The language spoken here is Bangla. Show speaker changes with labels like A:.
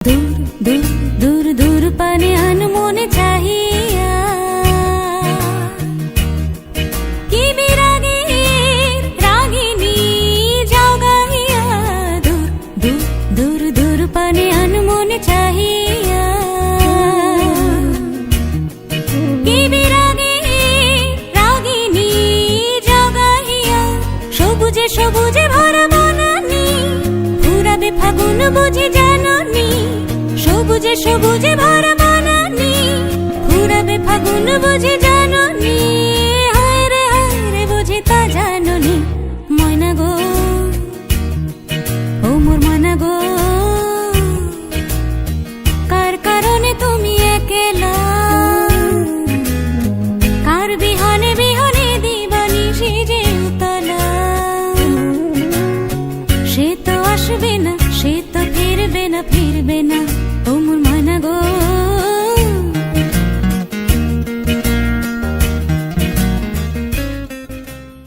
A: दूर दूर दूर दूर पाने अनमोने चाहिया कि विरागीर रागिनी जाओ गाइया दूर दूर दूर दूर पाने अनमोने चाहिया कि विरागीर रागिनी जाओ गाइया सबुजे सबुजे भरा बनानी ফুরাবে ফাগুন বুঝি জাননি সবুজে সবুজে ভরা বানানি ফুরাবে ফাগুন বুঝি জাননি হায় রে বুঝি তা জাননি ময়না গো ও মোর ময়না গো কার কারণে তুমি একলা কার বিহনে বিহনে দিবানি সেজে উতলা সে তো আসবে না সে তো ফিরবে না ও